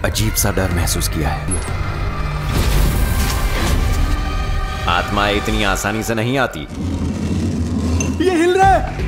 अजीब सा डर महसूस किया है। आत्माएं इतनी आसानी से नहीं आती। ये हिल रहा है।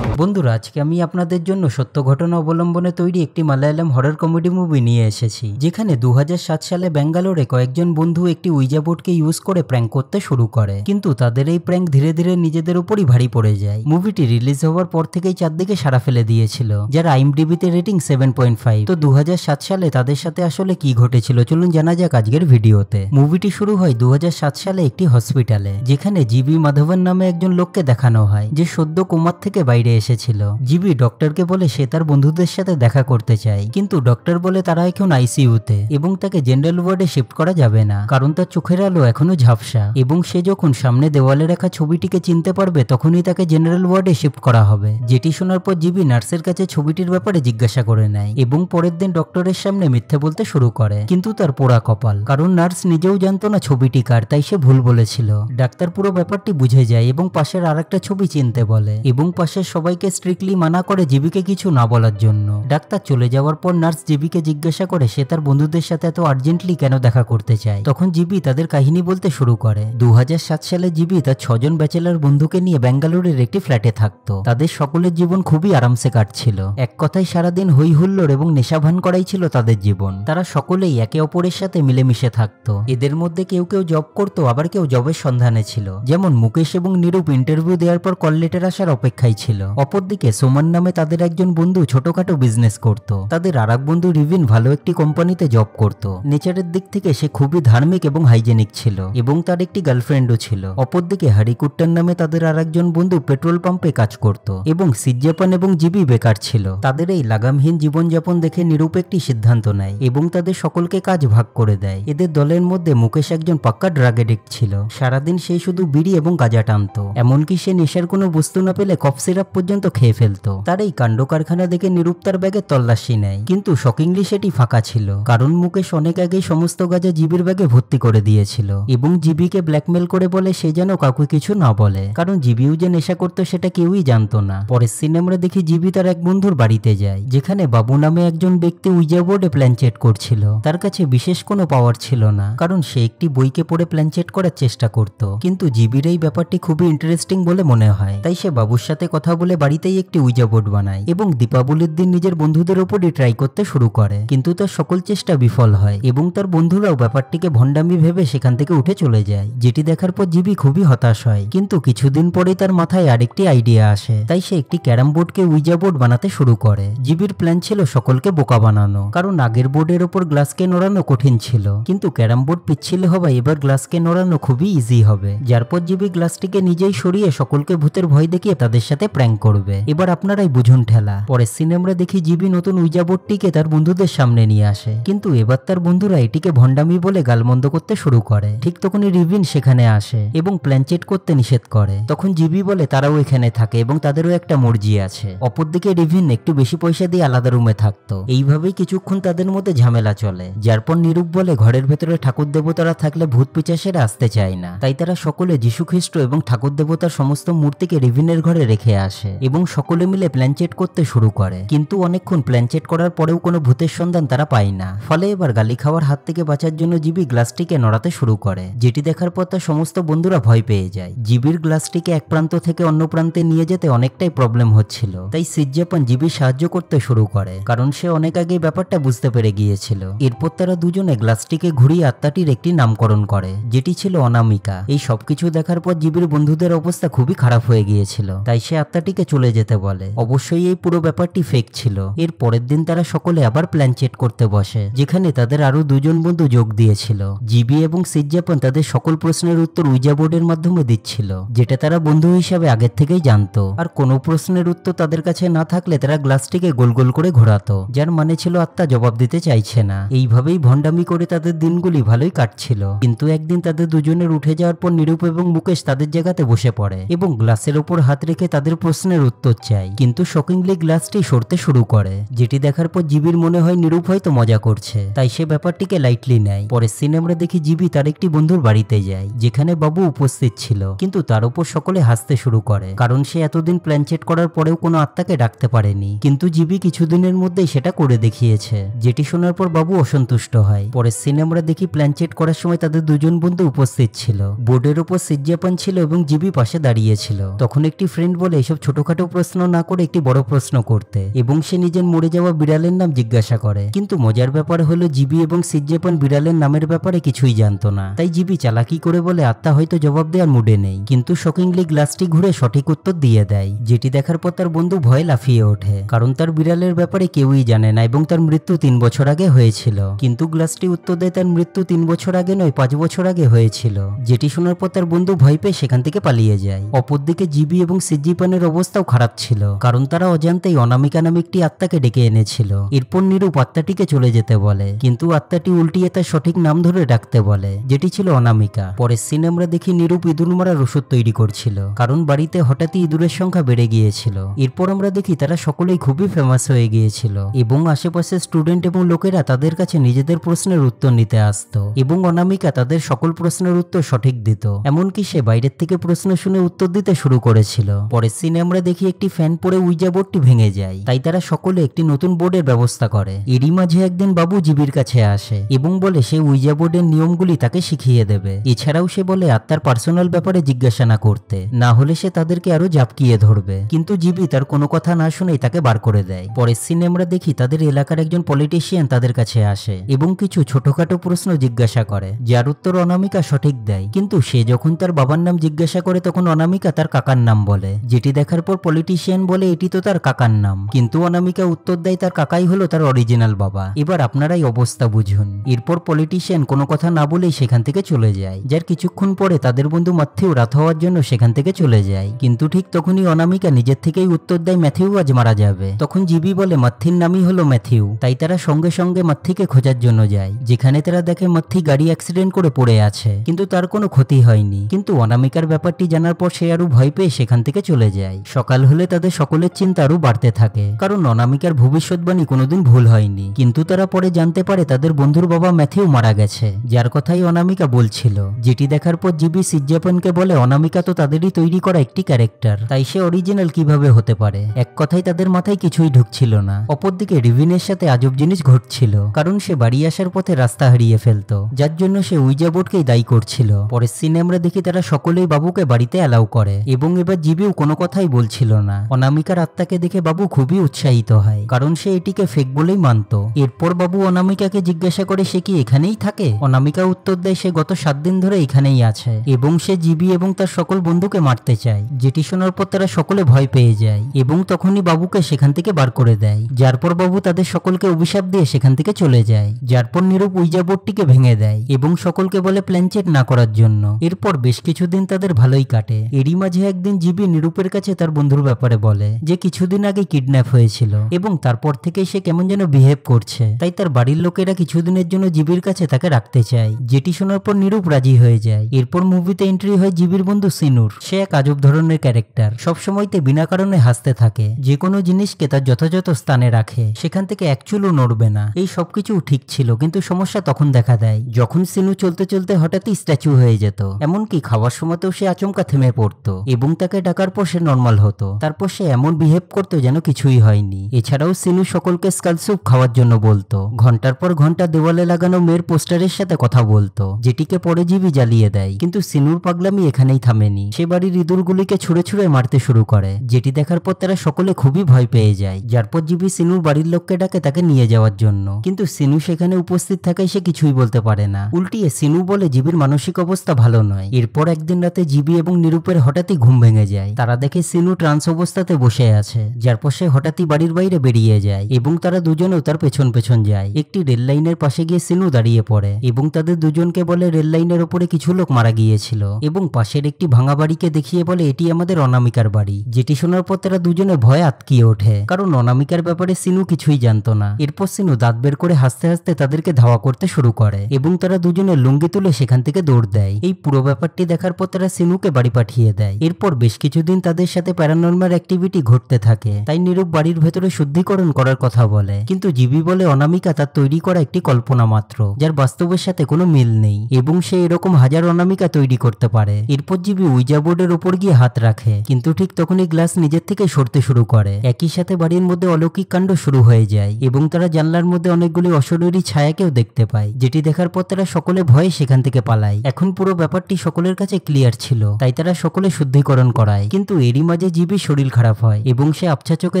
বন্ধুরা আজকে আমি আপনাদের জন্য সত্য ঘটনা অবলম্বনে তৈরি একটি মালায়ালাম হরর কমেডি মুভি নিয়ে এসেছি, যেখানে 2007 সালে ব্যাঙ্গালোরে কয়েকজন বন্ধু একটি উইজা বোর্ডকে ইউজ করে প্র্যাঙ্ক করতে শুরু করে, কিন্তু তাদের এই প্র্যাঙ্ক ধীরে ধীরে নিজেদের উপরই ভারী পড়ে যায়। মুভিটি রিলিজ হওয়ার পর থেকেই চারদিকে সাড়া ফেলে দিয়েছিল, যার আইএমডিবিতে রেটিং 7.5। তো 2007 সালে তাদের সাথে আসলে কি ঘটেছিল চলুন জানা যাক আজকের ভিডিওতে। মুভিটি শুরু হয় 2007 সালে একটি হসপিটালে, যেখানে জিবি মাধবন নামে একজন লোককে দেখানো হয় যে সদ্য কোমার থেকে বাইরে এসেছিল। জিবি ডক্টরকে বলে সে তার বন্ধুদের সাথে দেখা করতে চায়, কিন্তু ডক্টর বলে তারা এখন আইসিইউতে এবং তাকে জেনারেল ওয়ার্ডে শিফট করা যাবে না, কারণ তার চোখের আলো এখনো ঝাপসা এবং সে যখন সামনে দেওয়ালে রাখা ছবিটিকে চিনতে পারবে তখনই তাকে জেনারেল ওয়ার্ডে শিফট করা হবে। যেটি শোনার পর জিবি নার্সের কাছে ছবিটির ব্যাপারে জিজ্ঞাসা করে নেয় এবং পরের দিন ডক্টরের সামনে মিথ্যে বলতে শুরু করে, কিন্তু তার পোড়া কপাল, কারণ নার্স নিজেও জানতো না ছবিটি কার, তাই সে ভুল বলেছিল। ডাক্তার পুরো ব্যাপারটি বুঝে যায় এবং পাশের আরেকটা ছবি চিনতে বলে এবং পাশের সবাইকে স্ট্রিক্টলি মানা করে জিবিকে কিছু না বলার জন্য। ডাক্তার চলে যাওয়ার পর নার্স জিবিকে জিজ্ঞাসা করে সে তার বন্ধুদের সাথে এত আর্জেন্টলি কেন দেখা করতে চায়। তখন জিবি তাদের কাহিনী বলতে শুরু করে। 2007 সালে জিবি তার 6 জন ব্যাচেলার বন্ধুকে নিয়ে ব্যাঙ্গালোরের একটি ফ্ল্যাটে থাকতো। তাদের সকলের জীবন খুবই আরামসে কাটছিল। এক কথায় সারাদিন হই হুল্লোড় এবং নেশাভান করাই ছিল তাদের জীবন। তারা সকলেই একে অপরের সাথে মিলেমিশে থাকতো। এদের মধ্যে কেউ কেউ জব করতো, আবার কেউ জবের সন্ধানে ছিল। যেমন মুকেশ এবং নিরূপ ইন্টারভিউ দেওয়ার পর কল লেটার আসার অপেক্ষায় ছিল। অপরদিকে সোমান নামে তাদের একজন বন্ধু ছোটখাটো বিজনেস করত। তাদের আরেক বন্ধু রিভিন ভালো একটি কোম্পানিতে জব করত। নেচারের দিক থেকে সে খুবই ধার্মিক এবং হাইজেনিক ছিল এবং তার একটি গার্লফ্রেন্ডও ছিল। অপরদিকে হারিকুট্টান নামে তাদের আরেকজন বন্ধু পেট্রোল পাম্পে কাজ করত এবং সিজ্জাপান এবং জিবি বেকার ছিল। তাদের এই লাগামহীন জীবনযাপন দেখে নিরূপ একটি সিদ্ধান্ত নেয় এবং তাদের সকলকে কাজ ভাগ করে দেয়। এদের দলের মধ্যে মুকেশ একজন পাক্কা ড্রাগ এডিক্ট ছিল। সারাদিন সে শুধু বিড়ি এবং গাঁজা টানতো, এমনকি সে নেশার কোনো বস্তু না পেলে কফ সিরাপ পর্যন্ত খেয়ে ফেলতো। তার এই কাণ্ড কারখানা দেখে নিরূপ তার ব্যাগে তল্লাশি নেয়, কিন্তু শকিংলি সেটি ফাঁকা ছিল, কারণ মুকেশ অনেক আগেই সমস্ত গাঁজা জিবির ব্যাগে ভর্তি করে দিয়েছিল এবং জিবিকে ব্ল্যাকমেল করে বলে সে যেন কাউকে কিছু না বলে, কারণ জিবিও যে নেশা করতো সেটা কেউই জানতো না। পরের সিনে আমরা দেখি জিবি তার এক বন্ধুর বাড়িতে যায়, যেখানে বাবু নামে একজন ব্যক্তি উইজা বোর্ডে প্ল্যান চেট করছিল। তার কাছে বিশেষ কোনো পাওয়ার ছিল না, কারণ সে একটি বইকে পড়ে প্ল্যান চেট করার চেষ্টা করত, কিন্তু জিবির এই ব্যাপারটি খুবই ইন্টারেস্টিং বলে মনে হয়। তাই সে বাবুর সাথে কথা বলে বাড়িতেই একটি উইজা বোর্ড বানায় এবং দীপাবলির দিন নিজের বন্ধুদের উপরই ট্রাই করতে শুরু করে, কিন্তু তার সকল চেষ্টা বিফল হয় এবং তার বন্ধুরাও ব্যাপারটিকে ভণ্ডামি ভেবে সেখান থেকে উঠে চলে যায়। যেটি দেখার পর জিবি খুবই হতাশ হয়, কিন্তু কিছুদিন পরেই তার মাথায় আরেকটি আইডিয়া আসে। তাই সে একটি ক্যারাম বোর্ডকে উইজা বোর্ড বানাতে শুরু করে। জিবির প্ল্যান ছিল সকলকে বোকা বানানো, কারণ আগের বোর্ডের ওপর গ্লাসকে নড়ানো কঠিন ছিল, কিন্তু ক্যারাম বোর্ড পিচ্ছিল হওয়ায় এবার গ্লাসকে নড়ানো খুবই ইজি হবে। যার পর জিবি গ্লাসটিকে নিজেই সরিয়ে সকলকে ভূতের ভয় দেখিয়ে তাদের সাথে প্র্যাঙ্ক করবে। এবার আপনারাই বুঝুন ঠেলা। পরের সিনে আমরা দেখি জিবি নতুন উইজা বোর্ডটিকে তার বন্ধুদের সামনে নিয়ে আসে, কিন্তু এবার তার বন্ধুরা এটিকে ভণ্ডামি বলে গালমন্দ করতে শুরু করে। ঠিক তখনই রিভিন সেখানে আসে এবং প্ল্যান চেট করতে নিষেধ করে। তখন জিবি বলে তারাও এখানে থাকে এবং তাদেরও একটা মর্জি আছে। অপরদিকে রিভিন একটু বেশি পয়সা দিয়ে আলাদা রুমে থাকতো। এইভাবেই কিছুক্ষণ তাদের মধ্যে ঝামেলা চলে, যার পর নিরূপ বলে ঘরের ভেতরে ঠাকুর দেবতারা থাকলে ভূত পিচাসেরা আসতে চায় না, তাই তারা সকলে যীশু খ্রিস্ট এবং ঠাকুর দেবতার সমস্ত মূর্তিকে রিভিনের ঘরে রেখে আসে এবং সকলে মিলে প্ল্যান চেট করতে শুরু করে। কিন্তু অনেকক্ষণ প্ল্যান চেট করার পরেও কোনো ভূতের সন্ধান তারা পায় না। ফলে এবার গালি খাওয়ার হাত থেকে বাঁচার জন্য জিবি গ্লাসটিকে নড়াতে শুরু করে, যেটি দেখার পর তার সমস্ত বন্ধুরা ভয় পেয়ে যায়। জিবির গ্লাসটিকে এক প্রান্ত থেকে অন্য প্রান্তে নিয়ে যেতে অনেকটাই প্রবলেম হচ্ছিল, তাই সিজ্জাপান জিবি সাহায্য করতে শুরু করে, কারণ সে অনেক আগে ব্যাপারটা বুঝতে পেরে গিয়েছিল। এরপর তারা দুজনে গ্লাসটিকে ঘুরিয়ে আত্মাটির একটি নামকরণ করে, যেটি ছিল অনামিকা। এই সবকিছু দেখার পর জিবির বন্ধুদের অবস্থা খুবই খারাপ হয়ে গিয়েছিল, তাই সে আত্মাটিকে চলে যেতে বলে। অবশ্যই এই পুরো ব্যাপারটি ফেক ছিল। এর পরের দিন তারা সকলে আবার প্ল্যান চেট করতে বসে, যেখানে তাদের আরো দুজন বন্ধু যোগ দিয়েছিল। জিবি এবং সিজ্জাপান তাদের সকল প্রশ্নের উত্তর উইজা বোর্ডের মাধ্যমে দিচ্ছিল, যেটা তারা বন্ধু হিসাবে আগের থেকেই জানতো। আর কোনো প্রশ্নের উত্তর তাদের কাছে না থাকলে তারা গ্লাসটিকে গোল গোল করে ঘোরাতো, যার মানে ছিল আত্মা জবাব দিতে চাইছে না। এইভাবেই ভণ্ডামি করে তাদের দিনগুলি ভালোই কাটছিল, কিন্তু একদিন তাদের দুজনের উঠে যাওয়ার পর নিরূপ এবং মুকেশ তাদের জায়গাতে বসে পড়ে এবং গ্লাসের ওপর উপর হাত রেখে তাদের প্রশ্নের উত্তর চায়, কিন্তু শকিংলি গ্লাসটি সরতে শুরু করে। যেটি দেখার পর জিবির মনে হয় নিরূপ হয়তো মজা করছে, তাই সে ব্যাপারটিকে লাইটলি নেয়। পরের সিনে আমরা দেখি জিবি তার একটি বন্ধুর বাড়িতে যায়, যেখানে বাবু উপস্থিত ছিল, কিন্তু তার উপর সকলে হাসতে শুরু করে, কারণ সে এতদিন প্ল্যানচেট করার পরেও কোনো আত্মাকে ডাকতে পারেনি, কিন্তু জিবি কিছুদিনের মধ্যেই সেটা করে দেখিয়েছে। যেটি শোনার পর বাবু অসন্তুষ্ট হয়। পরের সিনে আমরা দেখি প্ল্যানচেট করার সময় তাদের দুজন বন্ধু উপস্থিত ছিল। বোর্ডের উপর সিজ্জাপান ছিল এবং জিবি পাশে দাঁড়িয়েছিল। তখন একটি ফ্রেন্ড বলে এসব ছোটখাটো প্রশ্ন না করে একটি বড় প্রশ্ন করতে, এবং সে নিজের মরে যাওয়া বিড়ালের নাম জিজ্ঞাসা করে। কিন্তু মজার ব্যাপার হলো জিবি এবং সিজ্জাপান বিড়ালের নামের ব্যাপারে কিছুই জানতো না, তাই জিবি চালাকি করে বলে আত্মা হয়তো জবাব দেওয়ার মুডে নেই, কিন্তু শকিংলি গ্লাসটি ঘুরে সঠিক উত্তর দিয়ে দেয়। যেটি দেখার পর তার বন্ধু ভয়ে লাফিয়ে ওঠে, কারণ তার বিড়ালের ব্যাপারে কেউই জানে না এবং তার মৃত্যু 3 বছর আগে হয়েছিল। কিন্তু গ্লাসটি উত্তর দেয় তার মৃত্যু 3 বছর আগে নয়, 5 বছর আগে হয়েছিল। যেটি শোনার পর তার বন্ধু ভয় পেয়ে সেখান থেকে পালিয়ে যায়। অপরদিকে জিবি এবং সিজ্জিপানের অবস্থাও খারাপ ছিল, কারণ তারা অজান্তেই অনামিকা নামে একটি আত্মাকে ডেকে এনেছিল। এরপর নিরূপ আত্মাটিকে চলে যেতে বলে, কিন্তু আত্মাটি উল্টিয়ে তার সঠিক নাম ধরে ডাকতে বলে, যেটি ছিল অনামিকা। পরের সিনে আমরা দেখি নিরূপ ইঁদুর মারার ওষুধ তৈরি করছিল, কারণ বাড়িতে হঠাৎই ইঁদুরের সংখ্যা বেড়ে গিয়েছিল। এরপর আমরা দেখি তারা সকলেই খুবই ফেমাস হয়ে গিয়েছিল, এবং আশেপাশের স্টুডেন্ট এবং লোকেরা তাদের কাছে নিজেদের প্রশ্নের উত্তর নিতে আসতো, এবং অনামিকা তাদের সকল প্রশ্নের উত্তর সঠিক দিত। এমনকি সে বাইরের থেকে প্রশ্ন শুনে উত্তর দিতে শুরু করেছিল। পরের সিনে আমরা দেখি একটি ফ্যান পড়ে উইজা বোর্ডটি ভেঙে যায়, তাই তারা সকলে একটি নতুন বোর্ডের ব্যবস্থা করে। এরই মাঝে একদিন বাবু জিবির কাছে আসে এবং বলে সে উইজা বোর্ডের নিয়মগুলি তাকে শিখিয়ে দেবে। এছাড়াও সে বলে আত্মার পার্সোনাল ব্যাপারে জিজ্ঞাসা না করতে, না হলে সে তাদেরকে আরো ঝাপকিয়ে ধরবে। কিন্তু জিবি তার কোনো কথা না শুনেই তাকে বার করে দেয়। পরের সিনে আমরা দেখি তাদের এলাকার একজন পলিটিশিয়ান তাদের কাছে আসে এবং কিছু ছোটখাটো প্রশ্ন জিজ্ঞাসা করে, যার উত্তর অনামিকা সঠিক দেয়। কিন্তু সে যখন তার বাবার নাম জিজ্ঞাসা করে তখন অনামিকা তার কাকার নাম বলে। যেটি দেখার পর পলিটিশিয়ান বলে এটি তো তার কাকার নাম, কিন্তু অনামিকা উত্তর দেয় তার কাকাই হলো তার অরিজিনাল বাবা। এবার আপনারাই অবস্থা বুঝুন। এরপর পলিটিশিয়ান কোনো কথা না বলেই সেখান থেকে চলে যায়, যার কিছুক্ষণ পরে তাদের বন্ধু ম্যাথিউ রাত হওয়ার জন্য সেখান থেকে চলে যায়। কিন্তু ঠিক তখনই অনামিকা নিজের থেকেই উত্তর দেয় ম্যাথিউ আজ মারা যাবে। তখন জিবি বলে ম্যাথির নামই হলো ম্যাথিউ, তাই তারা সঙ্গে সঙ্গে ম্যাথিকে খোঁজার জন্য যায়, যেখানে তারা দেখে ম্যাথি গাড়ি অ্যাক্সিডেন্ট করে পড়ে আছে, কিন্তু তার কোনো ক্ষতি হয়নি। কিন্তু অনামিকার ব্যাপারটি জানার পর সে আরো ভয় পেয়ে সেখান থেকে চলে যায়। সকাল হলে তাদের সকলের চিন্তা আরো বাড়তে থাকে, কারণ অনামিকার ভবিষ্যৎবাণী কোনোদিন ভুল হয়নি। কিন্তু তারা পরে জানতে পারে তাদের বন্ধুর বাবা ম্যাথিউ মারা গেছে, যার কথাই অনামিকা বলছিল। যেটি দেখার পর জিবি সিজ্জাপানকে বলে অনামিকা তো তাদেরই তৈরি করা একটি ক্যারেক্টার, তাই সে অরিজিনাল কিভাবে হতে পারে। এক কথাই তাদের মাথায় কিছুই ঢুকছিল না। অপরদিকে রিভিনের সাথে আজব জিনিস ঘটছিল, কারণ সে বাড়ি আসার পথে রাস্তা হারিয়ে ফেলতো, যার জন্য সে উইজা বোর্ডকেই দায়ী করছিল। পরের সিনে আমরা দেখি তারা সকলেই বাবুকে বাড়িতে অ্যালাউ করে, এবং এবার জিবিও কোনো কথাই বলছিল না। অনামিকার আত্মাকে দেখে বাবু খুবই উৎসাহিত হয়, কারণ সে এটিকে ফেক বলেই মানত। এরপর বাবু অনামিকাকে জিজ্ঞাসা করে সে কি এখানেই থাকে। অনামিকা উত্তর দেয় সে গত 7 দিন ধরে এখানেই আছে, এবং সে জিবি এবং তার সকল বন্ধুকে মারতে চায়। যেটি শোনার পর তারা সকলে ভয় পেয়ে যায়, এবং তখনই বাবুকে সেখান থেকে বার করে দেয়, যার পর বাবু তাদের সকলকে অভিশাপ দিয়ে সেখান থেকে চলে যায়। যার পর নিরূপ উইজা বোর্ডটিকে ভেঙে দেয় এবং সকলকে বলে প্ল্যানচেট না করার জন্য। এরপর বেশ কিছুদিন তাদের ভালোই কাটে। এরই মাঝে একদিন জিবি নিরূপের কাছে তার বন্ধুর ব্যাপারে বলে যে কিছুদিন আগে কিডন্যাপ হয়েছিল, এবং তারপর থেকে সে কেমন যেন বিহেভ করছে, তাই তার বাড়ির লোকেরা কিছুদিনের জন্য জিবির কাছে তাকে রাখতে চায়। যেটি শোনার পর নিরূপ রাজি হয়ে যায়। এরপর মুভিতে এন্ট্রি হয় জিবির বন্ধু সিনুর। সে এক আজব ধরনের ক্যারেক্টার, সবসময়তে বিনা কারণে হাসতে থাকে, যে কোনো জিনিসকে তার যথাযথ স্থানে রাখে, সেখান থেকে এক চুলও নড়বে না। এই সবকিছু ঠিক ছিল, কিন্তু সমস্যা তখন দেখা দেয় যখন সিনু চলতে চলতে হঠাৎই স্ট্যাচু হয়ে যেত। এমনকি খাওয়ার সময়তেও সে আচমকা থেমে পড়তো, এবং তাকে ডাকার পর সে নর্মাল হতো। তারপর সে এমন বিহেভ করতো যেন কিছুই হয়নি। এছাড়াও সিনু সকলকে স্কাল স্যুপ খাওয়ার জন্য বলতো, ঘন্টার পর ঘন্টা দেওয়ালে লাগানো মেয়ের পোস্টারের সাথে কথা বলতো, যেটিকে পরে জিবি জ্বালিয়ে দেয়। কিন্তু সিনুর পাগলামি এখানেই থামেনি, সে বাড়ির ইঁদুরগুলিকে ছুঁড়ে ছুঁড়ে মারতে শুরু করে। যেটি দেখার পর তারা সকলে খুবই ভয় পেয়ে যায়, যার পর জিবি সিনুর বাড়ির লোককে ডাকে তাকে নিয়ে যাওয়ার জন্য। কিন্তু সিনু সেখানে উপস্থিত থাকায় সে কিছুই বলতে পারে না। উল্টিয়ে সিনু বলে জিবির মানসিক অবস্থা ভালো নয়। এরপর একদিন রাতে জিবি এবং নিরূপের হঠাৎই ঘুম ভেঙে যায়। তারা দেখে সিনু ট্রান্স অবস্থাতে বসে আছে, যার পর সে হঠাৎই বাড়ির বাইরে বেরিয়ে যায়, এবং তারা দুজনেও তার পেছন পেছন যায়। একটি রেল লাইনের পাশে গিয়ে সিনু দাঁড়িয়ে পড়ে, এবং তাদের দুজনকে বলে রেল লাইনের ওপরে কিছু লোক মারা গিয়েছিল, এবং পাশের একটি ভাঙা বাড়িকে দেখিয়ে বলে এটি আমাদের অনামিকার বাড়ি। যেটি শোনার পর তারা দুজনে ভয়ে আতকিয়ে ওঠে, কারণ অনামিকার ব্যাপারে সিনু কিছুই জানতো না। এরপর সিনু দাঁত বের করে হাসতে হাসতে তাদেরকে ধাওয়া করতে শুরু করে, এবং তারা দুজনে লুঙ্গি তুলে সেখান থেকে দৌড় দেয়। এই পুরো ব্যাপারটি দেখার পর তারা সিনুকে বাড়ি পাঠিয়ে দেয়। এরপর বেশ কিছুদিন তাদের সাথে প্যারানর্মাল অ্যাক্টিভিটি ঘটতে থাকে। তাই নিরূপ বাড়ির ভেতরে শুদ্ধিকরণ করার কথা বলে, কিন্তু জিবি বলে অনামিকা তার তৈরি করা একটি কল্পনা মাত্র, যার বাস্তবের সাথে কোনো মিল নেই, এবং সে এরকম হাজার অনামিকা তৈরি করতে পারে। এরপর জিবি উইজা বোর্ডের উপর গিয়ে হাত রাখে, কিন্তু ঠিক তখনই গ্লাস নিজের থেকে সরতে শুরু করে। একই সাথে বাড়ির মধ্যে অলৌকিক কাণ্ড শুরু হয়ে যায় এবং তারা জানলার মধ্যে অনেকগুলি অশরীরী ছায়াকেও দেখতে পায়, যেটি দেখার পর তারা সকলে ভয়ে সেখান থেকে পালায়। এখন পুরো ব্যাপারটি সকলের কাছে ক্লিয়ার ছিল, তাই তারা সকলে শুদ্ধিকরণ করায়। কিন্তু এরই মাঝে জিবির শরীর খারাপ হয় এবং সে আবছা চোখে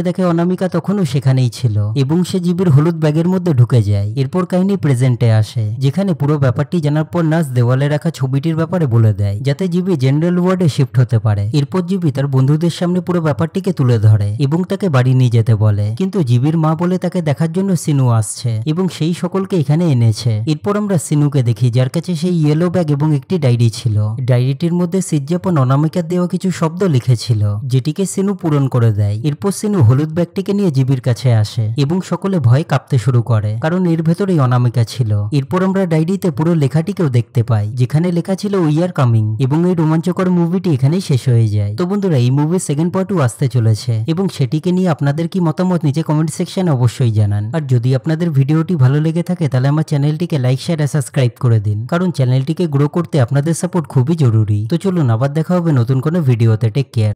দেখে অনামিকা তখনও সেখানেই ছিল এবং সে জিবির হলুদ ব্যাগের মধ্যে ঢুকে যায়। এরপর কাহিনী প্রেজেন্টে আসে, যেখানে পুরো ব্যাপারটি জানার পর নার্স দেওয়ালে রাখা ছবিটির ব্যাপারে বলে দেয়, যাতে জিবি জেনারেল ওয়ার্ডে শিফট হতে পারে। এরপর জিবি তার বন্ধুদের সামনে পুরো ব্যাপারটিকে তুলে ধরে এবং তাকে বাড়ি নিয়ে যেতে বলে, কিন্তু জিবির মা বলে তাকে দেখার জন্য সিনু আসছে এবং সেই সকলকে এখানে এনেছে। এরপর আমরা সিনুকে দেখি, যার কাছে সেই ইয়েলো ব্যাগ এবং একটি ডায়েরি ছিল। ডায়েরিটির মধ্যে সিজ্জাপন অনামিকার দেওয়া কিছু শব্দ লিখেছিল, যেটিকে সিনু পূরণ করে দেয়। এরপর সিনু হলুদ ব্যাগটিকে নিয়ে জিবির কাছে আসে এবং সকলে ভয়ে কাঁপতে শুরু করে, কারণ এর ভেতরেই অনামিকা ছিল। এরপর আমরা ডায়েরিতে পুরো লেখাটিকেও দেখতে পাই, যেখানে লেখা ছিল উই আর কামিং, এবং এই রোমাঞ্চকর মুভিটি এখানেই শেষ হয়ে যায়। তো বন্ধুরা, এই মুভির সেকেন্ড পার্টও আসতে চলেছে এবং সেটিকে নিয়ে আপনাদের কি মতামত নিচে কমেন্ট সেকশনে অবশ্যই জানান। আর যদি আপনাদের ভিডিওটি ভালো লেগে থাকে তাহলে আমার চ্যানেলটিকে লাইক, শেয়ার আর সাবস্ক্রাইব করে দিন, কারণ চ্যানেলটিকে গ্রো করতে আপনাদের সাপোর্ট খুবই জরুরি। তো চলুন, আবার দেখা হবে নতুন কোনো ভিডিওতে। Take care.